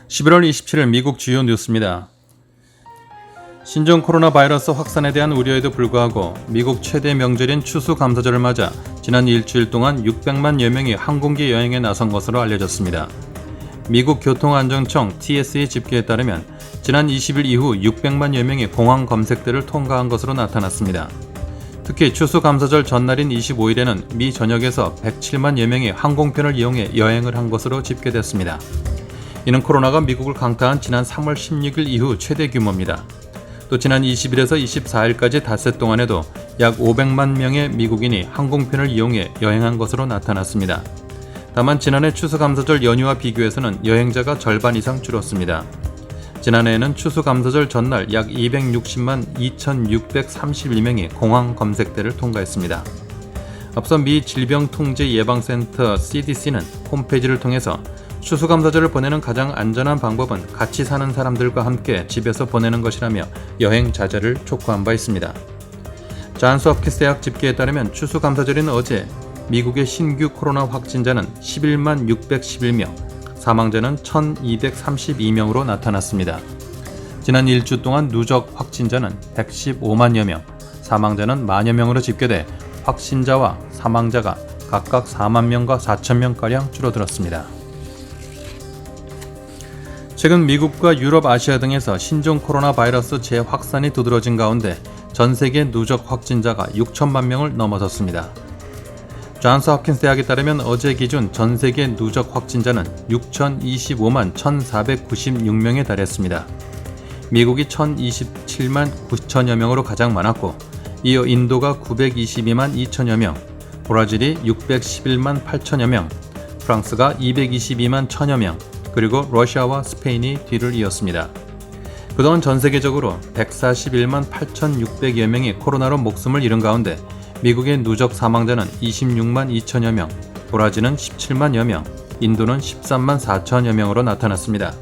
(11월 27일) 미국 주요 뉴스입니다. 신종 코로나 바이러스 확산에 대한 우려에도 불구하고 미국 최대 명절인 추수감사절을 맞아 지난 일주일 동안 600만여 명이 항공기 여행에 나선 것으로 알려졌습니다. 미국 교통안전청 TSA 집계에 따르면 지난 20일 이후 600만여 명이 공항 검색대를 통과한 것으로 나타났습니다. 특히 추수감사절 전날인 25일에는 미 전역에서 107만여 명이 항공편을 이용해 여행을 한 것으로 집계됐습니다. 이는 코로나가 미국을 강타한 지난 3월 16일 이후 최대 규모입니다. 또 지난 20일에서 24일까지 닷새 동안에도 약 500만 명의 미국인이 항공편을 이용해 여행한 것으로 나타났습니다. 다만 지난해 추수감사절 연휴와 비교해서는 여행자가 절반 이상 줄었습니다. 지난해에는 추수감사절 전날 약 260만 2,631명이 공항 검색대를 통과했습니다. 앞서 미 질병통제예방센터 CDC는 홈페이지를 통해서 추수감사절을 보내는 가장 안전한 방법은 같이 사는 사람들과 함께 집에서 보내는 것이라며 여행 자제를 촉구한 바 있습니다. 존스 홉킨스 대학 집계에 따르면 추수감사절인 어제 미국의 신규 코로나 확진자는 11만 611명, 사망자는 1,232명으로 나타났습니다. 지난 일주 동안 누적 확진자는 115만여 명, 사망자는 만여 명으로 집계돼 확진자와 사망자가 각각 4만 명과 4천 명가량 줄어들었습니다. 최근 미국과 유럽, 아시아 등에서 신종 코로나 바이러스 재확산이 두드러진 가운데 전 세계 누적 확진자가 6천만 명을 넘어섰습니다. 존스 홉킨스 대학에 따르면 어제 기준 전 세계 누적 확진자는 6,025만 1,496명에 달했습니다. 미국이 1,027만 9천여 명으로 가장 많았고, 이어 인도가 922만 2천여 명, 브라질이 611만 8천여 명, 프랑스가 222만 1천여 명, 그리고 러시아와 스페인이 뒤를 이었습니다. 그동안 전 세계적으로 141만 8,600여 명이 코로나로 목숨을 잃은 가운데 미국의 누적 사망자는 26만 2천여 명, 브라질은 17만여 명, 인도는 13만 4천여 명으로 나타났습니다.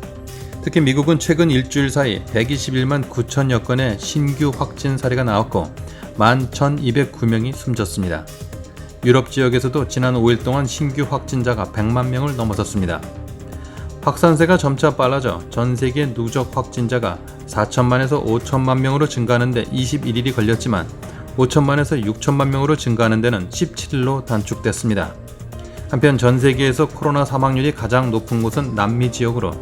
특히 미국은 최근 일주일 사이 121만 9천여 건의 신규 확진 사례가 나왔고 11,209명이 숨졌습니다. 유럽 지역에서도 지난 5일 동안 신규 확진자가 100만 명을 넘어섰습니다. 확산세가 점차 빨라져 전 세계 누적 확진자가 4천만에서 5천만 명으로 증가하는데 21일이 걸렸지만 5천만에서 6천만 명으로 증가하는 데는 17일로 단축됐습니다. 한편 전 세계에서 코로나 사망률이 가장 높은 곳은 남미 지역으로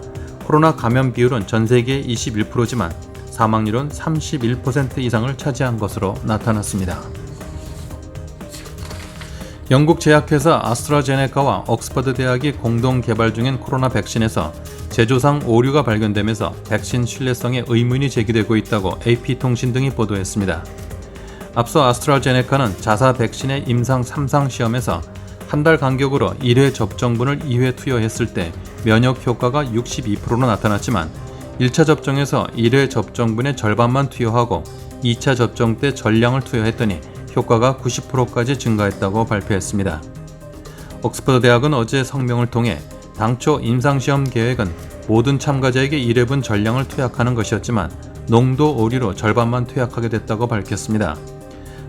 코로나 감염 비율은 전 세계의 21%지만 사망률은 31% 이상을 차지한 것으로 나타났습니다. 영국 제약회사 아스트라제네카와 옥스퍼드 대학이 공동 개발 중인 코로나 백신에서 제조상 오류가 발견되면서 백신 신뢰성에 의문이 제기되고 있다고 AP통신 등이 보도했습니다. 앞서 아스트라제네카는 자사 백신의 임상 3상 시험에서 한 달 간격으로 1회 접종분을 2회 투여했을 때 면역 효과가 62%로 나타났지만 1차 접종에서 1회 접종분의 절반만 투여하고 2차 접종 때 전량을 투여했더니 효과가 90%까지 증가했다고 발표했습니다. 옥스퍼드 대학은 어제 성명을 통해 당초 임상시험 계획은 모든 참가자에게 1회분 전량을 투약하는 것이었지만 농도 오류로 절반만 투약하게 됐다고 밝혔습니다.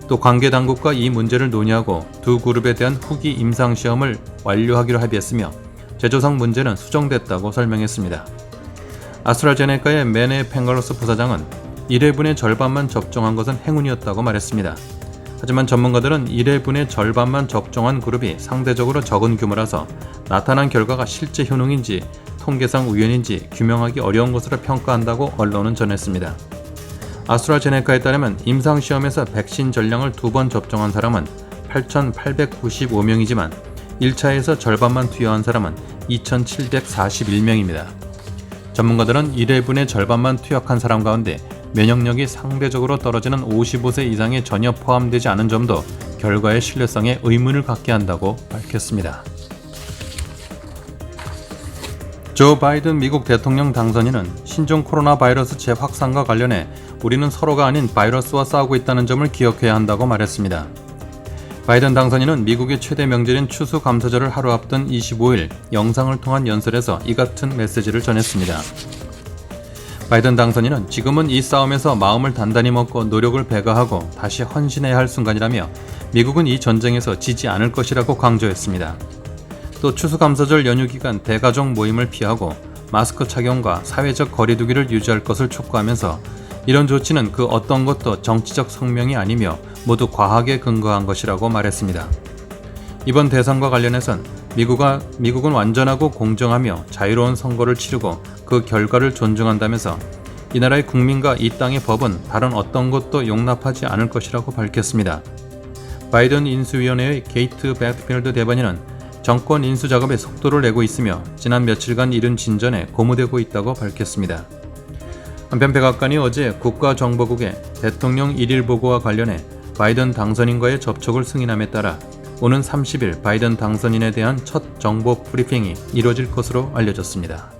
또 관계 당국과 이 문제를 논의하고 두 그룹에 대한 후기 임상시험을 완료하기로 합의했으며 제조상 문제는 수정됐다고 설명했습니다. 아스트라제네카의 메네 팽갈로스 부사장은 1회분의 절반만 접종한 것은 행운이었다고 말했습니다. 하지만 전문가들은 1회분의 절반만 접종한 그룹이 상대적으로 적은 규모라서 나타난 결과가 실제 효능인지 통계상 우연인지 규명하기 어려운 것으로 평가한다고 언론은 전했습니다. 아스트라제네카에 따르면 임상시험에서 백신 전량을 2번 접종한 사람은 8,895명이지만 1차에서 절반만 투여한 사람은 2,741명입니다. 전문가들은 1회분의 절반만 투약한 사람 가운데 면역력이 상대적으로 떨어지는 55세 이상에 전혀 포함되지 않은 점도 결과의 신뢰성에 의문을 갖게 한다고 밝혔습니다. 조 바이든 미국 대통령 당선인은 신종 코로나 바이러스 재확산과 관련해 우리는 서로가 아닌 바이러스와 싸우고 있다는 점을 기억해야 한다고 말했습니다. 바이든 당선인은 미국의 최대 명절인 추수감사절을 하루 앞둔 25일 영상을 통한 연설에서 이 같은 메시지를 전했습니다. 바이든 당선인은 지금은 이 싸움에서 마음을 단단히 먹고 노력을 배가하고 다시 헌신해야 할 순간이라며 미국은 이 전쟁에서 지지 않을 것이라고 강조했습니다. 또 추수감사절 연휴 기간 대가족 모임을 피하고 마스크 착용과 사회적 거리두기를 유지할 것을 촉구하면서 이런 조치는 그 어떤 것도 정치적 성명이 아니며 모두 과학에 근거한 것이라고 말했습니다. 이번 대선과 관련해선 미국은 완전하고 공정하며 자유로운 선거를 치르고 그 결과를 존중한다면서 이 나라의 국민과 이 땅의 법은 다른 어떤 것도 용납하지 않을 것이라고 밝혔습니다. 바이든 인수위원회의 게이트 배트필드 대변인은 정권 인수 작업에 속도를 내고 있으며 지난 며칠간 이른 진전에 고무되고 있다고 밝혔습니다. 한편 백악관이 어제 국가정보국의 대통령 1일 보고와 관련해 바이든 당선인과의 접촉을 승인함에 따라 오는 30일 바이든 당선인에 대한 첫 정보 브리핑이 이뤄질 것으로 알려졌습니다.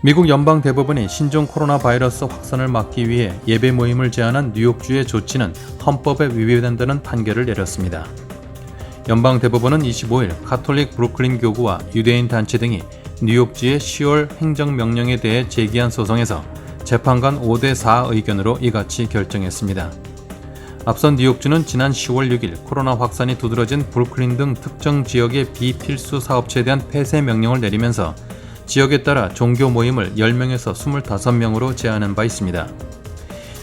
미국 연방대법원이 신종 코로나 바이러스 확산을 막기 위해 예배 모임을 제한한 뉴욕주의 조치는 헌법에 위배된다는 판결을 내렸습니다. 연방대법원은 25일 가톨릭 브루클린 교구와 유대인 단체 등이 뉴욕주의 10월 행정명령에 대해 제기한 소송에서 재판관 5대4 의견으로 이같이 결정했습니다. 앞선 뉴욕주는 지난 10월 6일 코로나 확산이 두드러진 브루클린 등 특정 지역의 비필수 사업체에 대한 폐쇄 명령을 내리면서 지역에 따라 종교 모임을 10명에서 25명으로 제한한 바 있습니다.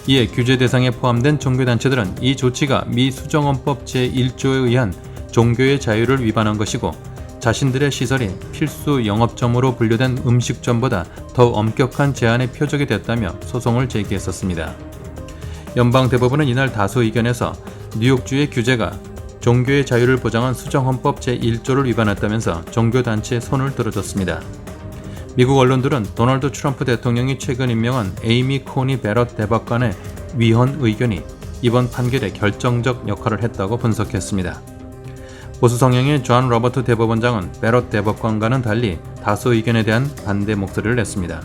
이에 규제 대상에 포함된 종교단체들은 이 조치가 미 수정헌법 제1조에 의한 종교의 자유를 위반한 것이고 자신들의 시설이 필수 영업점으로 분류된 음식점보다 더 엄격한 제한의 표적이 됐다며 소송을 제기했었습니다. 연방대법원은 이날 다수 의견에서 뉴욕주의 규제가 종교의 자유를 보장한 수정헌법 제1조를 위반했다면서 종교단체에 손을 들어줬습니다. 미국 언론들은 도널드 트럼프 대통령이 최근 임명한 에이미 코니 베럿 대법관의 위헌 의견이 이번 판결에 결정적 역할을 했다고 분석했습니다. 보수 성향의 존 로버트 대법원장은 베럿 대법관과는 달리 다수 의견에 대한 반대 목소리를 냈습니다.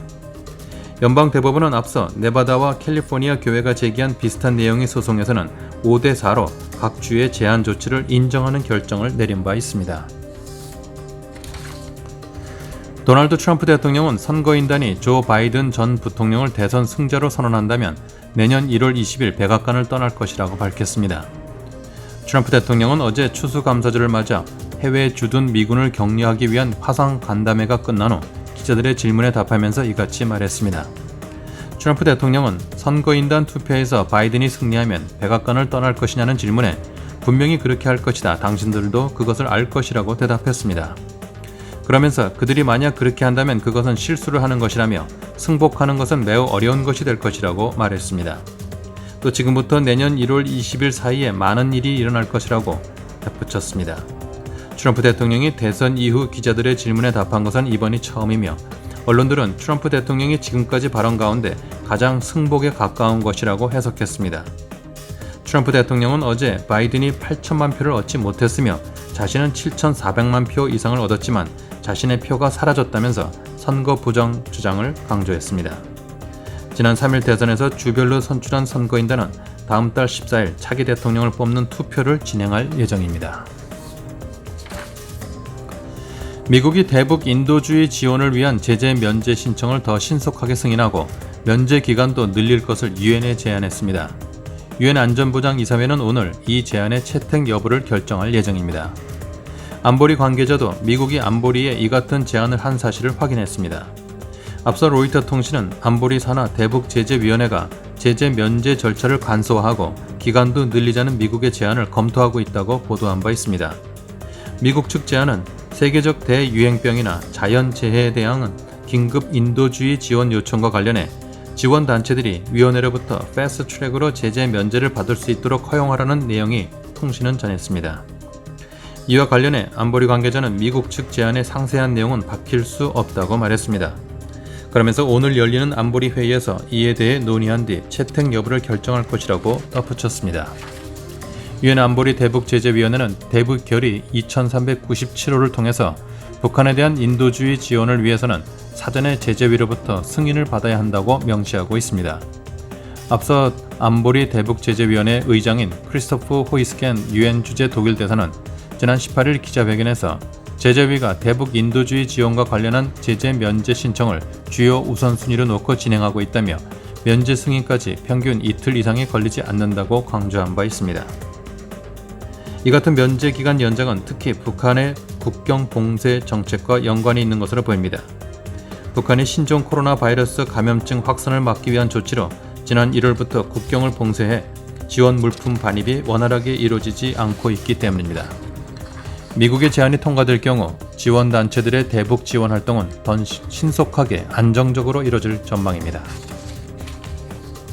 연방대법원은 앞서 네바다와 캘리포니아 교회가 제기한 비슷한 내용의 소송에서는 5대4로 각 주의 제한 조치를 인정하는 결정을 내린 바 있습니다. 도널드 트럼프 대통령은 선거인단이 조 바이든 전 부통령을 대선 승자로 선언한다면 내년 1월 20일 백악관을 떠날 것이라고 밝혔습니다. 트럼프 대통령은 어제 추수감사절을 맞아 해외에 주둔 미군을 격려하기 위한 화상 간담회가 끝난 후 기자들의 질문에 답하면서 이같이 말했습니다. 트럼프 대통령은 선거인단 투표에서 바이든이 승리하면 백악관을 떠날 것이냐는 질문에 분명히 그렇게 할 것이다. 당신들도 그것을 알 것이라고 대답했습니다. 그러면서 그들이 만약 그렇게 한다면 그것은 실수를 하는 것이라며 승복하는 것은 매우 어려운 것이 될 것이라고 말했습니다. 또 지금부터 내년 1월 20일 사이에 많은 일이 일어날 것이라고 덧붙였습니다. 트럼프 대통령이 대선 이후 기자들의 질문에 답한 것은 이번이 처음이며 언론들은 트럼프 대통령이 지금까지 발언 가운데 가장 승복에 가까운 것이라고 해석했습니다. 트럼프 대통령은 어제 바이든이 8천만 표를 얻지 못했으며 자신은 7,400만 표 이상을 얻었지만 자신의 표가 사라졌다면서 선거 부정 주장을 강조했습니다. 지난 3일 대선에서 주별로 선출한 선거인단은 다음 달 14일 차기 대통령을 뽑는 투표를 진행할 예정입니다. 미국이 대북 인도주의 지원을 위한 제재 면제 신청을 더 신속하게 승인하고 면제 기간도 늘릴 것을 유엔에 제안했습니다. 유엔 안전보장이사회는 오늘 이 제안의 채택 여부를 결정할 예정입니다. 안보리 관계자도 미국이 안보리에 이 같은 제안을 한 사실을 확인했습니다. 앞서 로이터 통신은 안보리 산하 대북제재위원회가 제재 면제 절차를 간소화하고 기간도 늘리자는 미국의 제안을 검토하고 있다고 보도한 바 있습니다. 미국 측 제안은 세계적 대유행병이나 자연재해에 대한 긴급 인도주의 지원 요청과 관련해 지원단체들이 위원회로부터 패스트트랙으로 제재 면제를 받을 수 있도록 허용하라는 내용이 통신은 전했습니다. 이와 관련해 안보리 관계자는 미국 측 제안의 상세한 내용은 밝힐 수 없다고 말했습니다. 그러면서 오늘 열리는 안보리 회의에서 이에 대해 논의한 뒤 채택 여부를 결정할 것이라고 덧붙였습니다. 유엔 안보리 대북제재위원회는 대북 결의 2397호를 통해서 북한에 대한 인도주의 지원을 위해서는 사전에 제재위로부터 승인을 받아야 한다고 명시하고 있습니다. 앞서 안보리 대북제재위원회 의장인 크리스토프 호이스켄 유엔 주재 독일 대사는 지난 18일 기자회견에서 제재위가 대북 인도주의 지원과 관련한 제재 면제 신청을 주요 우선순위로 놓고 진행하고 있다며 면제 승인까지 평균 이틀 이상이 걸리지 않는다고 강조한 바 있습니다. 이 같은 면제 기간 연장은 특히 북한의 국경 봉쇄 정책과 연관이 있는 것으로 보입니다. 북한이 신종 코로나 바이러스 감염증 확산을 막기 위한 조치로 지난 1월부터 국경을 봉쇄해 지원 물품 반입이 원활하게 이루어지지 않고 있기 때문입니다. 미국의 제한이 통과될 경우 지원단체들의 대북 지원 활동은 더 신속하게 안정적으로 이뤄질 전망입니다.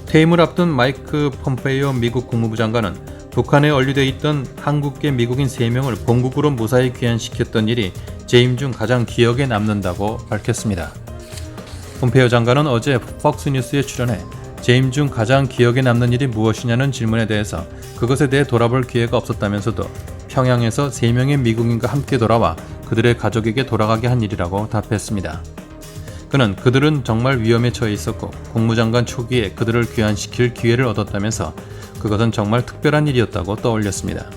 퇴임을 앞둔 마이크 폼페이오 미국 국무부 장관은 북한에 얼류돼 있던 한국계 미국인 3명을 본국으로 무사히 귀환시켰던 일이 재임 중 가장 기억에 남는다고 밝혔습니다. 폼페이오 장관은 어제 폭스뉴스에 출연해 재임 중 가장 기억에 남는 일이 무엇이냐는 질문에 대해서 그것에 대해 돌아볼 기회가 없었다면서도 평양에서 3명의 미국인과 함께 돌아와 그들의 가족에게 돌아가게 한 일이라고 답했습니다. 그는 그들은 정말 위험에 처해 있었고 국무장관 초기에 그들을 귀환시킬 기회를 얻었다면서 그것은 정말 특별한 일이었다고 떠올렸습니다.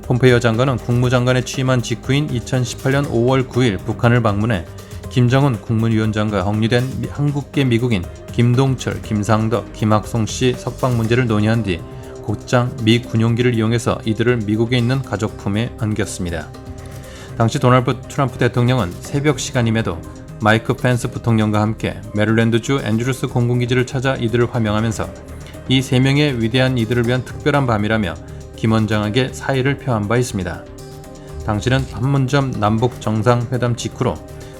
폼페이오 장관은 국무장관에 취임한 직후인 2018년 5월 9일 북한을 방문해 김정은 국무위원장과 억류된 한국계 미국인 김동철, 김상덕, 김학송 씨 석방 문제를 논의한 뒤 곧장 미 군용기를 이용해서 이들을 미국에 있는 가족 품에 안겼습니다. 당시 도널드 트럼프 대통령은 새벽 시간임에도 마이크 펜스 부통령과 함께 메릴랜드주 앤드루스 공군기지를 찾아 이들을 화명하면서 이 3명의 위대한 이들을 위한 특별한 밤이라며 김 원장에게 사의를 표한 바 있습니다. 당시는 판문점 남북 정상회담 직후로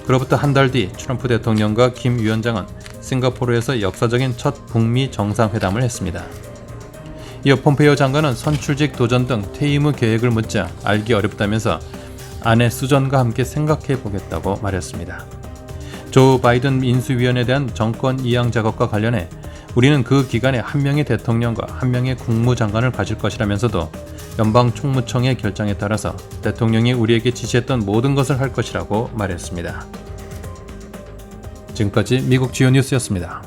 그로부터 한 달 뒤 트럼프 대통령과 김 위원장은 싱가포르에서 역사적인 첫 북미 정상회담을 했습니다. 이어 폼페이오 장관은 선출직 도전 등 퇴임 후 계획을 묻자 알기 어렵다면서 아내 수전과 함께 생각해 보겠다고 말했습니다. 조 바이든 인수위원회에 대한 정권 이양 작업과 관련해 우리는 그 기간에 한 명의 대통령과 한 명의 국무장관을 가질 것이라면서도 연방총무청의 결정에 따라서 대통령이 우리에게 지시했던 모든 것을 할 것이라고 말했습니다. 지금까지 미국 주요 뉴스였습니다.